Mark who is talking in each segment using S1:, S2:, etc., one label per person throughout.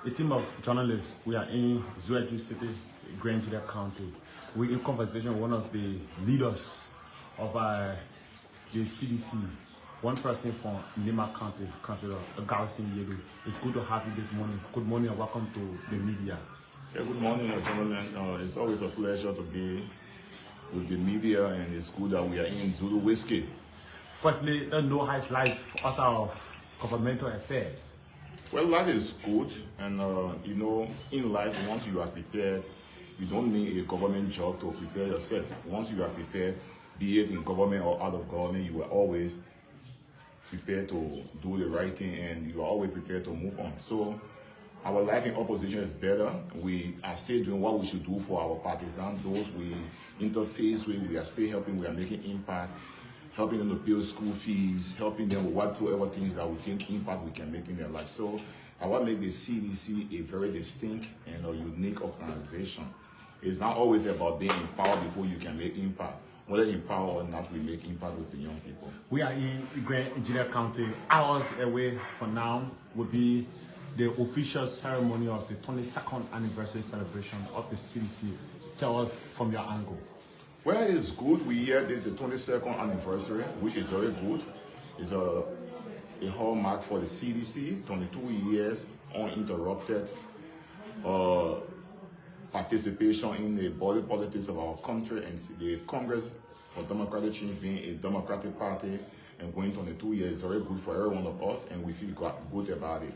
S1: A team of journalists, we are in Yealue City, Grand Gedeh County. We're in conversation with one of the leaders of the CDC, one person from Lima County, Councilor Garrison Yealue. It's good to have you this morning. Good morning and welcome to the media.
S2: Yeah, good morning, gentlemen. It's always a pleasure to be with the media, and it's good that we are in Zulu Whiskey.
S1: Firstly, I know how it's life outside of governmental affairs.
S2: Well, life is good, and in life, once you are prepared, you don't need a government job to prepare yourself. Once you are prepared, be it in government or out of government, you are always prepared to do the right thing, and you are always prepared to move on. So our life in opposition is better. We are still doing what we should do for our partisans, those we interface with. We are still helping, we are making impact, helping them to pay school fees, helping them with whatsoever things that we think impact we can make in their life. So I want to make the CDC a very distinct and a unique organization. It's not always about being in power before you can make impact. Whether in power or not, we make impact with the young people.
S1: We are in Grand Gedeh County. Hours away from now will be the official ceremony of the 22nd anniversary celebration of the CDC. Tell us from your angle.
S2: Well, it's good. We hear this is the 22nd anniversary, which is very good. It's a hallmark for the CDC, 22 years uninterrupted participation in the body politics of our country, and the Congress for Democratic Change being a Democratic Party and going 22 years is very good for every one of us, and we feel good about it.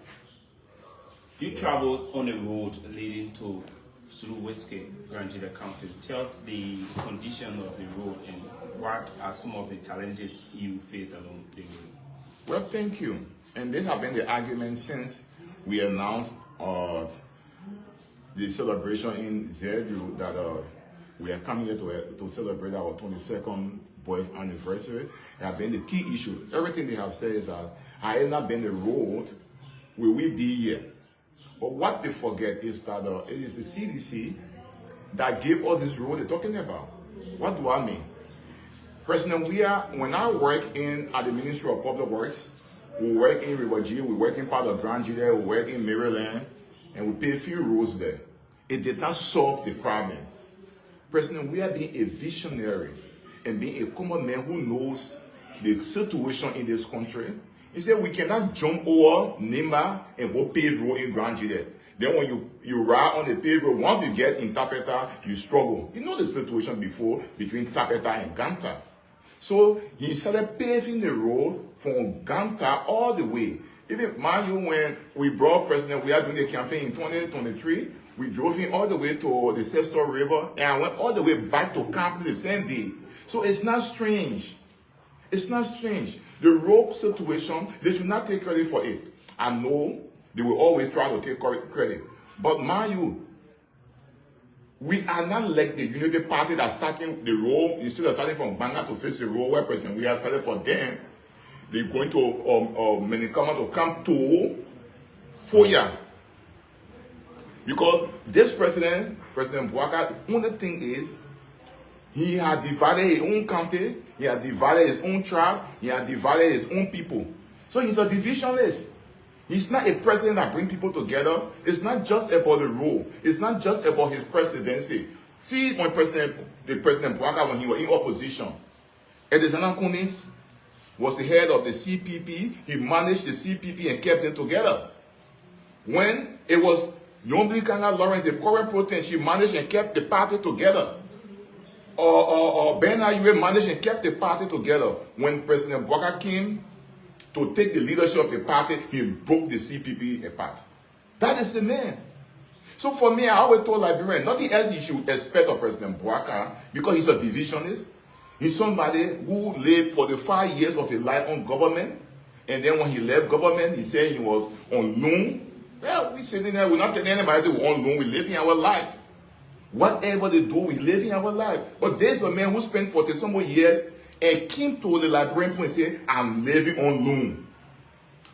S3: You traveled on a road leading to Zulu Whiskey, Grand Gedeh County. Tell us the condition of the road and what are some of the challenges you face along the road.
S2: Well, thank you. And this has been the argument since we announced the celebration in Yealue that we are coming here to celebrate our 22nd birth anniversary. It has been the key issue. Everything they have said is that had it not been the road, will we be here? But what they forget is that it is the CDC that gave us this road they're talking about. What do I mean? President, when I work at the Ministry of Public Works, we work in Liberia, we work in part of Grand Gedeh, we work in Maryland, and we pay a few roads there. It did not solve the problem. President, we are being a visionary and being a common man who knows the situation in this country. He said we cannot jump over Nimba and go pave road in Grand Gedeh. Then when you ride on the paved road, once you get in Tapeta, you struggle. You know the situation before between Tapeta and Ganta. So he started paving the road from Ganta all the way. Even mind you, when we brought President, we are doing the campaign in 2023, we drove him all the way to the Cllr River, and I went all the way back to Camp the same day. So it's not strange. It's not strange. The road situation, they should not take credit for it. I know they will always try to take credit. But mind you, we are not like the Unity Party that's starting the road, instead of starting from Banga to face the road where President we have started for them. They're going to Minikama to come to Foya. Because this President Bouaka, the only thing is, he had divided his own county, he had divided his own tribe, he had divided his own people. So he's a divisionist. He's not a president that brings people together. It's not just about the rule. It's not just about his presidency. See, when President Bouaka, when he was in opposition, Edezana Kunis was the head of the CPP. He managed the CPP and kept them together. When it was Yombli Kanga Lawrence, the current president, she managed and kept the party together. Or Ben Ayue managed and kept the party together. When President Bouaka came to take the leadership of the party, he broke the CPP apart. That is the man. So for me, I always told Liberian, nothing else you should expect of President Bouaka, because he's a divisionist. He's somebody who lived for the 5 years of his life on government, and then when he left government, he said he was on loan. Well, we sitting there, we're not telling anybody that we're on loan, we're living our life. Whatever they do, we're living our life. But there's a man who spent 40-some years and came to the Liberian people and said, I'm living on loan.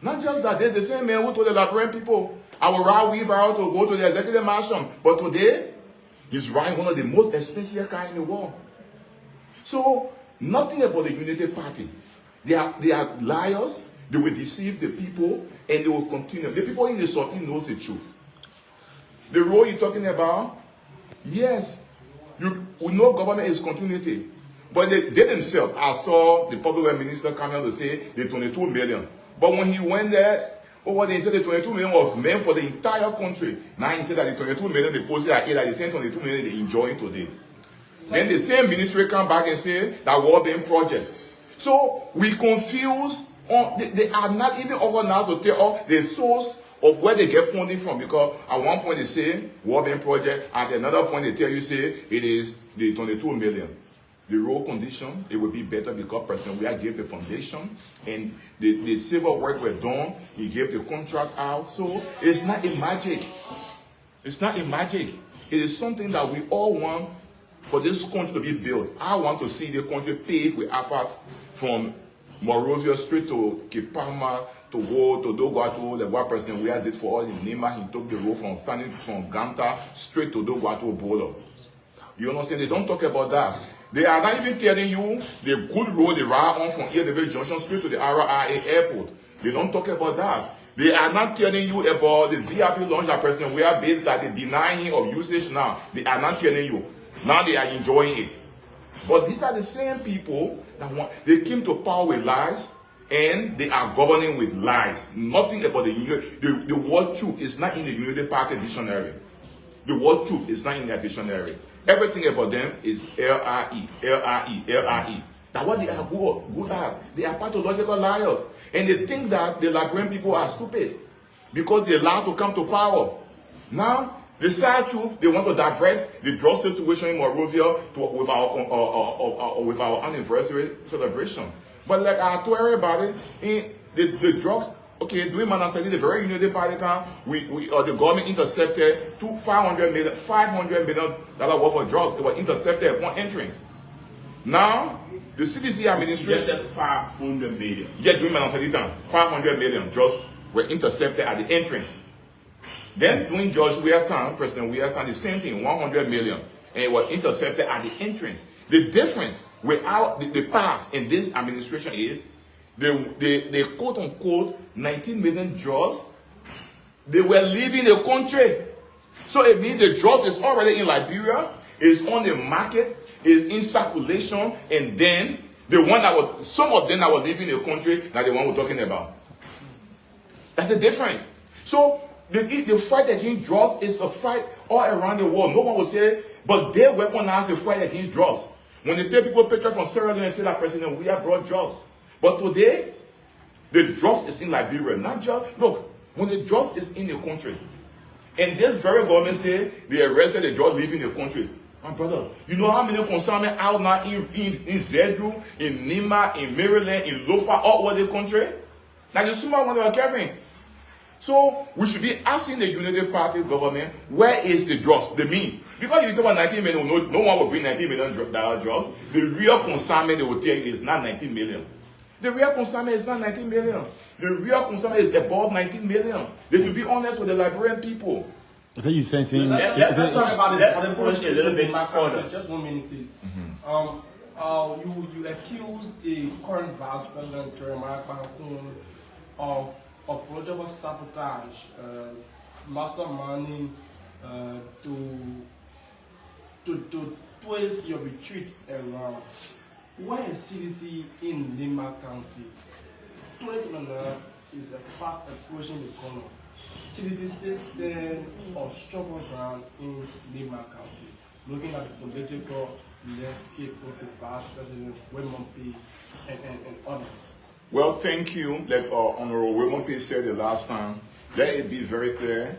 S2: Not just that, there's the same man who told the Liberian people, I will ride wheelbarrow to go to the executive mansion. But today, he's riding one of the most expensive cars in the world. So, nothing about the Unity Party. They are liars, they will deceive the people, and they will continue. The people in the South knows the truth. The road you're talking about, yes, we know government is continuity. But they themselves, I saw the public works minister come out to say the 22 million. But when he went there, over there, he said the 22 million was meant for the entire country. Now he said that the 22 million they posted at 8, that the same 22 million they enjoying today. Then the same ministry come back and say that World Bank project. So we confuse on they are not even organized to tell us the source of where they get funding from, because at one point they say World Bank project, at another point they tell you say it is the 22 million. The road condition, it will be better because President Weah gave the foundation and the civil work were done. He gave the contract out. So it's not a magic. It's not a magic. It is something that we all want for this country to be built. I want to see the country paved with asphalt from Monrovia straight to Kipama, to go to Dogwato, like what President Weah did for us in Nima. He took the road from Ganta straight to Dogwato border. You understand? They don't talk about that. They are not even telling you the good road they ride on from Liberian Junction straight to the RIA airport. They don't talk about that. They are not telling you about the VIP lounge that President Weah built that they deny him of usage now. They are not telling you. Now they are enjoying it. But these are the same people that they came to power with lies and they are governing with lies. Nothing about the word truth is not in the Unity Party dictionary. The word truth is not in their dictionary. Everything about them is L-I-E, L-I-E, L-I-E. That's what they are good at. They are pathological liars. And they think that the Liberian people are stupid because they allowed to come to power. Now, the sad truth, they want to divert the drug situation in Monrovia with our anniversary celebration. But like I told everybody, the drugs, okay, during Manasali, the very Unity Party time, the government intercepted $500 million worth of drugs. They were intercepted upon entrance. Now, the CDC administration
S3: just said 500 million.
S2: Yeah, during Manasali time, 500 million drugs were intercepted at the entrance. Then during George Weah time, President Weah time, the same thing, 100 million, and it was intercepted at the entrance. The difference without the past in this administration is the quote-unquote 19 million drugs, they were leaving the country. So it means the drugs is already in Liberia, is on the market, is in circulation, and then the one that was, some of them that were leaving the country, that the one we're talking about. That's the difference. So the fight against drugs is a fight all around the world. No one will say, but they weaponize the fight against drugs. When they take people pictures from Sierra Leone and say that President Weah brought drugs. But today, the drugs is in Liberia, not just, look, when the drugs is in the country, and this very government say they arrested the drugs leaving the country. My brother, you know how many consignment out now in Zedru, in Nima, in Maryland, in Lofa, all over the country? Now the small one they are carrying. So we should be asking the Unity Party government, where is the drugs, the mean? Because you talk about 19 million, no one will bring 19 million drugs. The real consignment they will tell you is not 19 million. The real consignment is not 19 million. The real consignment is above 19 million. They should be honest with the Liberian people.
S1: So you sensing?
S3: Let's talk about it. Let's push a little bit further.
S4: Just 1 minute, please. You accuse the current Vice President Jeremiah Bankun of political sabotage, masterminding to twist your retreat around. Why is CDC in Lima County? 2029 is a fast approaching the corner. CDC still stand on struggle ground in Lima County, looking at the political landscape of the Vice President William P. and others.
S2: Well, thank you. Like Honorable William P. said the last time, let it be very clear,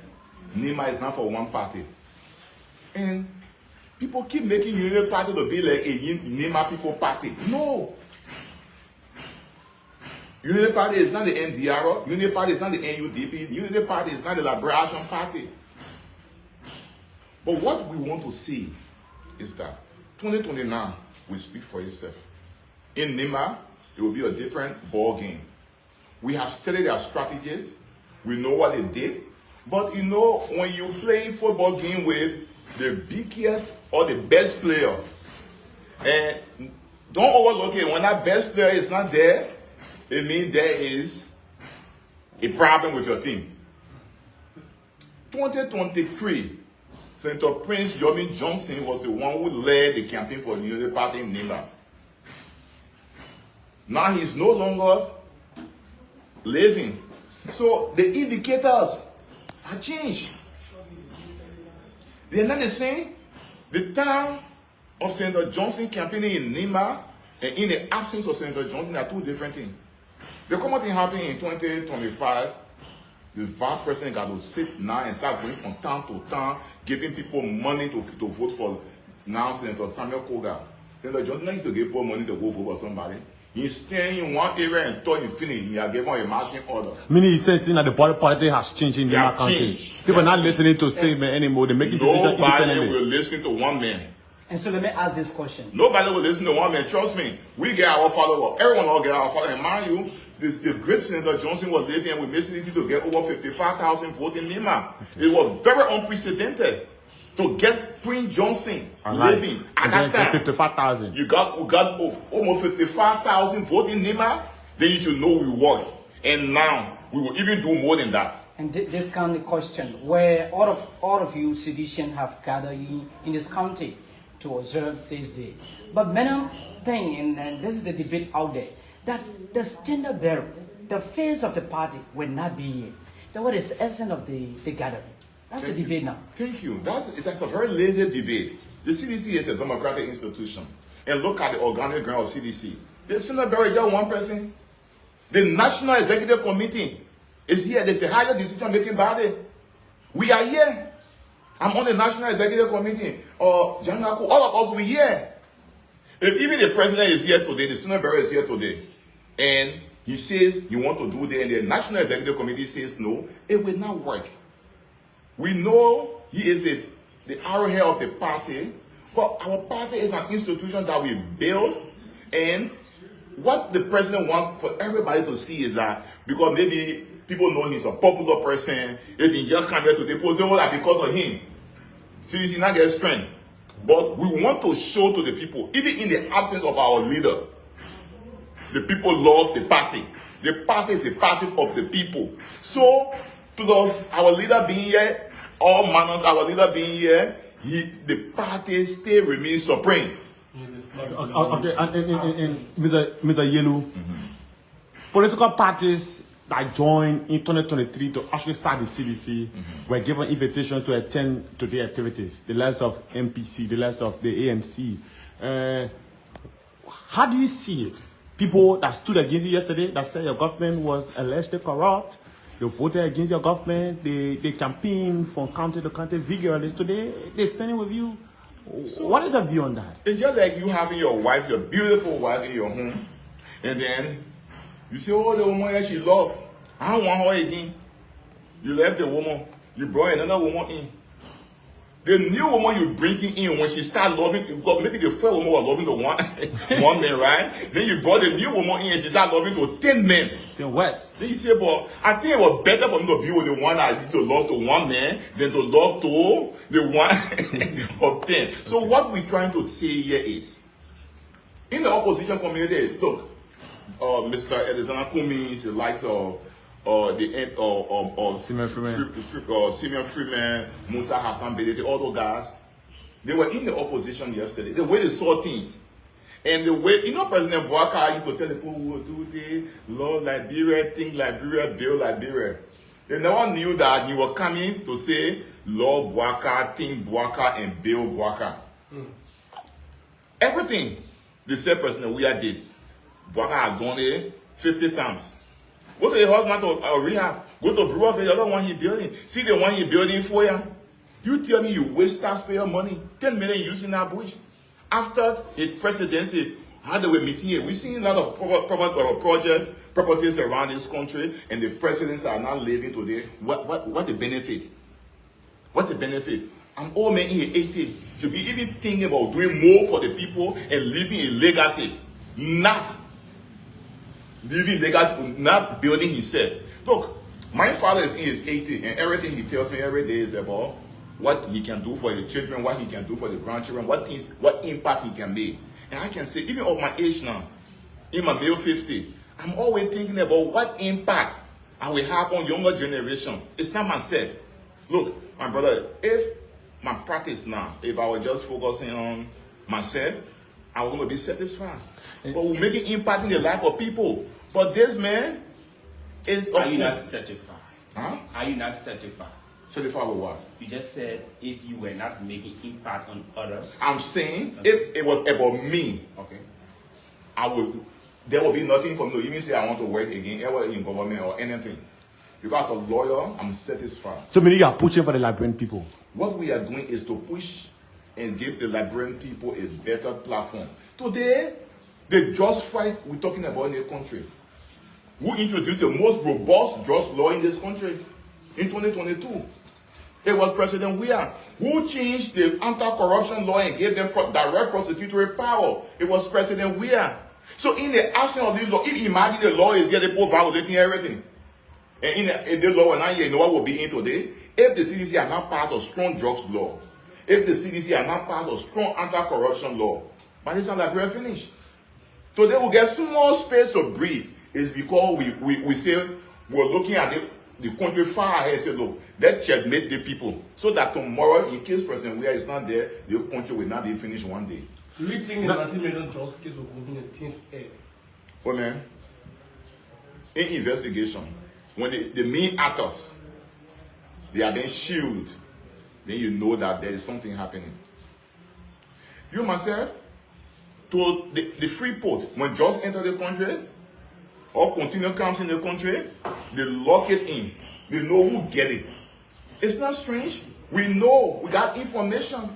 S2: Nima is not for one party. And people keep making Unity Party to be like a Nima people party. No. Unity Party is not the NDR. Unity Party is not the NUDP. Unity Party is not the Liberation Party. But what we want to see is that 2029 will speak for itself. In Nima, it will be a different ball game. We have studied their strategies. We know what they did. But you know, when you play football game with the biggest or the best player, and don't overlook it, when that best player is not there, it means there is a problem with your team. 2023, Senator Prince Yomi Johnson was the one who led the campaign for the Unity Party in Nimba. Now he's no longer living. So the indicators have changed. They're not the same. The time of Senator Johnson campaigning in Nimba and in the absence of Senator Johnson are two different things. The common thing happened in 2025. The vice president got to sit now and start going from town to town, giving people money to vote for now Senator Samuel Koga. Senator Johnson used to give people money to go vote for somebody. He's staying in one area and told him finish. He has given a marching order.
S1: Meaning he's saying that the party has changed in the country. People are not listening to statement anymore. They're making decisions independently.
S2: Nobody will listen to one man.
S5: And so let me ask this question.
S2: Nobody will listen to one man. Trust me. We get our followers. Everyone will get our followers. And mind you, the great Senator Johnson was living and we made it to get over 55,000 votes in Lima. It was very unprecedented to get Prince Johnson living at that time.
S1: 55,000.
S2: We got almost 55,000 votes in Lima. Then you should know we won. And now we will even do more than that.
S5: And this kind of question, where all of you Cdc'S have gathered in this county to observe this day. But many think, and this is the debate out there, that the standard bearer, the face of the party will not be here. Then what is the essence of the gathering? That's the debate now.
S2: Thank you. That's a very lazy debate. The CDC is a democratic institution. And look at the organigram of CDC. The standard bearer is just one person. The National Executive Committee is here. There's a higher decision-making body. We are here. I'm on the National Executive Committee. Jangaku, all of us, we're here. If even the president is here today, the Senate bearer is here today, and he says he wants to do that, and the National Executive Committee says no, it will not work. We know he is the arrowhead of the party, but our party is an institution that we build, and what the president wants for everybody to see is that, because maybe people know he's a popular person, if he just come here today, people say, well, because of him, CDC not get strength. But we want to show to the people, even in the absence of our leader, the people love the party. The party is a party of the people. So, plus our leader being here, all manners, our leader being here, the party still remains supreme.
S1: Okay, and Mr. Yealue, political parties that joined in 2023 to actually start the CDC were given invitation to attend to the activities, the likes of MPC, the likes of the ANC. How do you see it? People that stood against you yesterday, that said your government was allegedly corrupt, they voted against your government, they campaigned from county to county vigorously. Today, they're standing with you. So, what is your view on that?
S2: It's just like you having your wife, your beautiful wife in your home, and then you say, oh, the woman that she loves, I don't want her again. You left the woman, you brought another woman in. The new woman you bringing in, when she start loving, because maybe the first woman was loving the one man, right? Then you brought the new woman in and she start loving to 10 men.
S1: 10 West.
S2: Then you say, but I think it was better for me to be with the one that used to love to one man than to love to the one of 10. So what we're trying to say here is, in the opposition community, look, Mr. Alexander Kumi, the likes of Simeon Freeman, Musa Hassan Bedete, all those guys, they were in the opposition yesterday. The way they saw things, and the way, President Bouaka used to tell the people who will do this, love Liberia, think Liberia, build Liberia. They never knew that he was coming to say, love Bouaka, think Bouaka, and build Bouaka. Everything the said President Weah did, Bouaka had done it 50 times. Go to the hospital to rehab. Go to Brewer for the other one he building. See the one he building for you. You tell me you waste taxpayer money, 10 million using that bush. After his presidency, how they were meeting here, we seen a lot of projects, properties around this country, and the presidents are not living today. What the benefit? What's the benefit? I'm old man in 80. Should be even thinking about doing more for the people and leaving a legacy, not living legacy, not building himself. Look, my father is in his 80, and everything he tells me every day is about what he can do for his children, what he can do for the grandchildren, what impact he can make. And I can say, even at my age now, in my male 50, I'm always thinking about what impact I will have on younger generation. It's not myself. Look, my brother, if my practice now, if I was just focusing on myself, I was going to be satisfied. But we're making impact in the life of people. But this man is...
S3: Are you not certified?
S2: Huh?
S3: Are you not certified?
S2: Certified with what?
S3: You just said if you were not making impact on others.
S2: I'm saying if it was about me,
S3: Okay.
S2: there will be nothing for me to even say I want to work again, ever in government or anything. Because as a lawyer, I'm satisfied.
S1: So meaning you are pushing for the Liberian people.
S2: What we are doing is to push and give the Liberian people a better platform. Today, the just fight we're talking about in the country. Who introduced the most robust just law in this country in 2022? It was President Yealue. Who changed the anti-corruption law and gave them direct prosecutory power? It was President Yealue. So in the absence of this law, if you imagine the law is there, the people violating everything. And in the law, now you know what will be in today? If the CDC had not passed a strong drugs law, if the CDC had not passed a strong anti-corruption law, by this time Liberia finished. Today we'll get some more space to breathe. It's because we say we're looking at the country far ahead and say, look, let's checkmate the people. So that tomorrow, in case President Yealue is not there, the country will not be finished one day.
S4: Do you think the 19 million just case will go in the 10th air?
S2: Oh man, in investigation, when the main actors, they are being shielded, then you know that there is something happening. You myself, to the free port, when just enter the country, or continue comes in the country, they lock it in. They know who get it. It's not strange. We know, we got information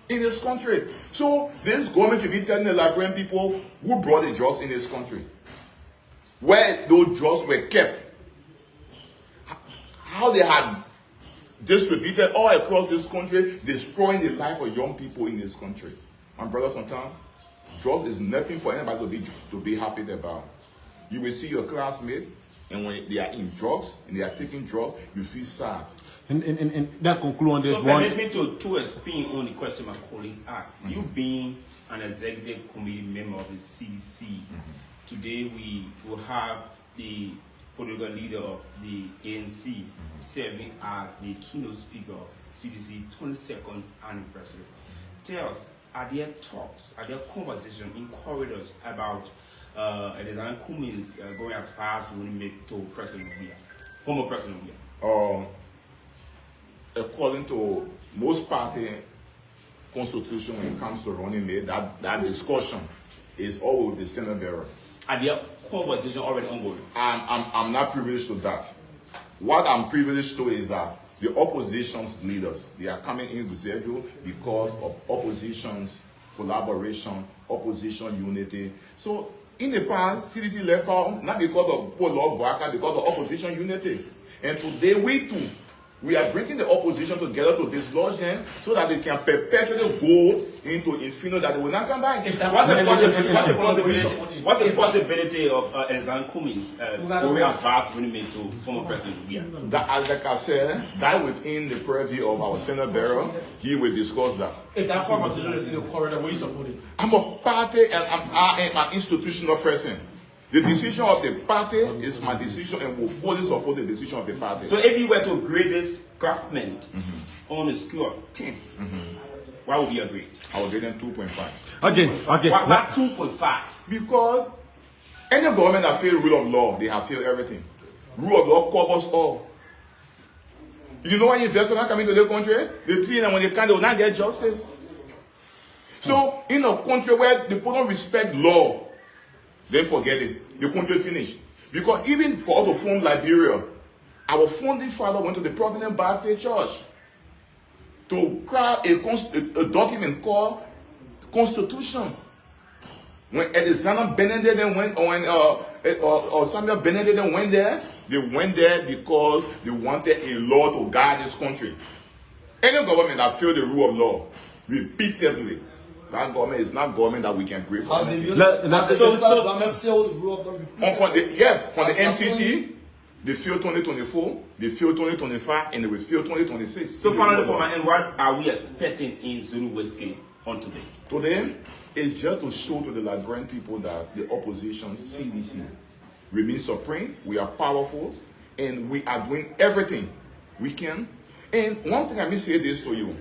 S2: in this country. So this government should be telling the Liberian people who brought the drugs in this country, where those drugs were kept, how they had distributed all across this country, destroying the life of young people in this country. My brothers and sisters, drugs is nothing for anybody to be happy about. You will see your classmates, and when they are in drugs and they are taking drugs, you feel sad.
S1: And that conclude on this
S3: so
S1: one.
S3: Permit me to a spin on the question my colleague asked. You being an executive committee member of the CDC, today we will have the political leader of the ANC serving as the keynote speaker of CDC 22nd anniversary. Tell us, are there talks, are there conversations in corridors about Garrison Cummings going as far as we make to President Yealue, former President Yealue?
S2: According to most party constitution, when it comes to running mate, that discussion is always with the Senate bearer.
S3: Are there conversations already ongoing?
S2: I'm not privileged to that. What I'm privileged to is that the opposition's leaders, they are coming in with Zedu because of opposition's collaboration, opposition unity. So in the past, CDC left out not because of Polo Baka, because of opposition unity. And today we are bringing the opposition together to dislodge them so that they can perpetually go into infinity that they will not come back.
S3: What's the possibility of Garrison Cummings going as far as we made to former President Yealue?
S2: Like I said, that within the purview of our Senate bearer, he will discuss that.
S4: If that conversation is in the corridor, will you support it?
S2: I'm a party and I'm an institutional person. The decision of the party is my decision and will fully support the decision of the party.
S3: So if you were to grade this government on a scale of 10, why would you grade?
S2: I will grade them 2.5.
S1: Okay.
S3: Why 2.5?
S2: Because any government that fails rule of law, they have failed everything. Rule of law covers all. You know why investors are not coming to the country? They think that when they can't, they will not get justice. So in a country where the people don't respect law, then forget it. The country finished. Because even for us to form Liberia, our founding father went to the Providence Baptist Church to craft a document called Constitution. When Alexander Benedict went, or Samuel Benedict went there, they went there because they wanted a law to guide this country. Any government that failed the rule of law, repeatedly, that government is not government that we can create. From the MCC, they failed 2024, they failed 2025, and they will fail 2026.
S3: So finally, for my end, what are we expecting in Zulu Whiskey on today?
S2: Today, it's just to show to the Liberian people that the opposition, CDC, remains supreme, we are powerful, and we are doing everything we can. And one thing, let me say this to you.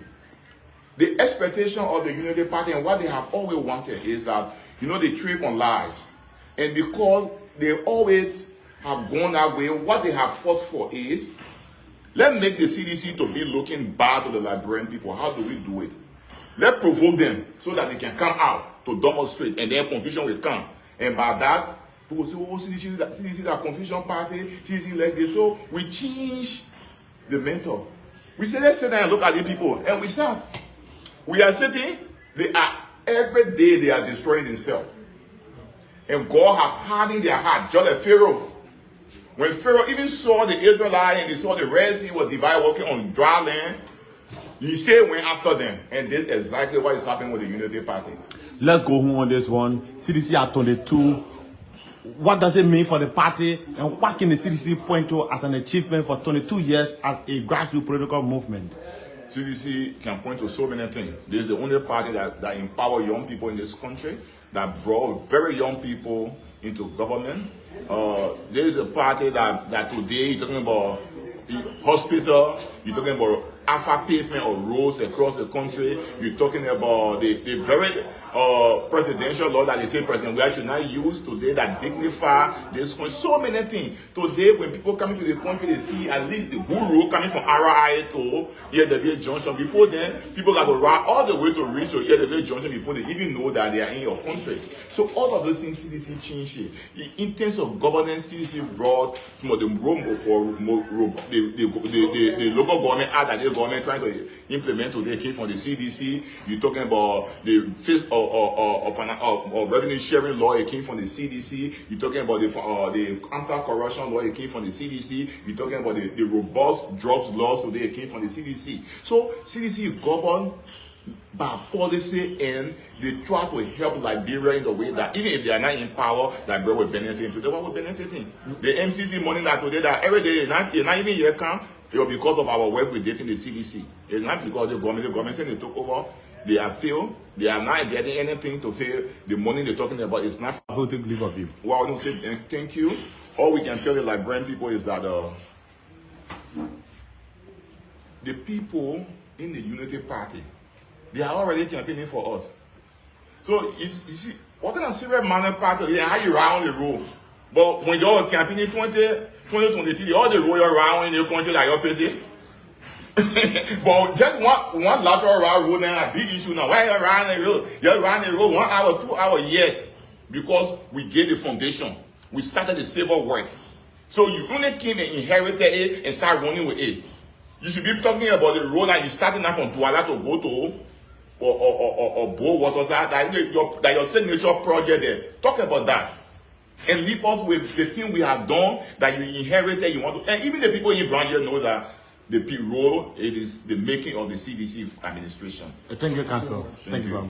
S2: The expectation of the Unity Party and what they have always wanted is that, they thrive on lies. And because they always have gone that way, what they have fought for is, let's make the CDC to be looking bad to the Liberian people. How do we do it? Let's provoke them so that they can come out to demonstrate, and then confusion will come. And by that, people say, oh, CDC that confusion party, CDC like this. So we change the mentor. We say, let's sit down and look at the people. And we start. We are sitting, every day they are destroying themselves. And God have hardened their heart, just like Pharaoh. When Pharaoh even saw the Israelites and they saw the Red Sea was divided, walking on dry land, he still went after them. And this is exactly what is happening with the Unity Party.
S1: Let's go home on this one. CDC at 22. What does it mean for the party? And what can the CDC point to as an achievement for 22 years as a grassroots political movement?
S2: CDC can point to so many things. This is the only party that empower young people in this country, that brought very young people into government. There is a party that today you're talking about hospital, you're talking about alpha pavement or roads across the country, you're talking about the very presidential law that they say President we should not use today that dignify this country. So many things. Today, when people come into the country, they see at least the good road coming from RI to Yedevieh Junction. Before then, people got to ride all the way to reach to Yedevieh Junction before they even know that they are in your country. So all of those things CDC changed it. In terms of governance, CDC brought some of the local government act that the government trying to implement today came from the CDC. You're talking about the revenue sharing law, it came from the CDC. You're talking about the anti-corruption law, it came from the CDC. You're talking about the robust drugs laws today, it came from the CDC. So CDC governed by policy, and they try to help Liberia in the way that even if they are not in power, Liberia will benefit. Today, what will benefiting? The MCC money that today, that every day, not even here come, it was because of our work we did in the CDC. It's not because the government said they took over. They are failed. They are not getting anything to say the money they're talking about is not.
S1: I will take leave of you.
S2: Well, I don't say thank you. All we can tell the Liberian people is that the people in the Unity Party, they are already campaigning for us. So you see, what kind of serious manner party? Yeah, how you round the road. But when you're campaigning 2023, all the road you're round in the country like you're facing. But just one lateral road now, a big issue now. Why you around the road? You're around the road 1 hour, 2 hours, yes. Because we gave the foundation. We started the civil work. So you only came and inherited it and start running with it. You should be talking about the road and you starting now from Douala to go to or Bow Waters, that your signature project there. Talk about that. And leave us with the thing we have done that you inherited, you want to, and even the people in Grand Gedeh know that the role, it is the making of the CDC administration.
S1: Thank you, Council. Thank you very much.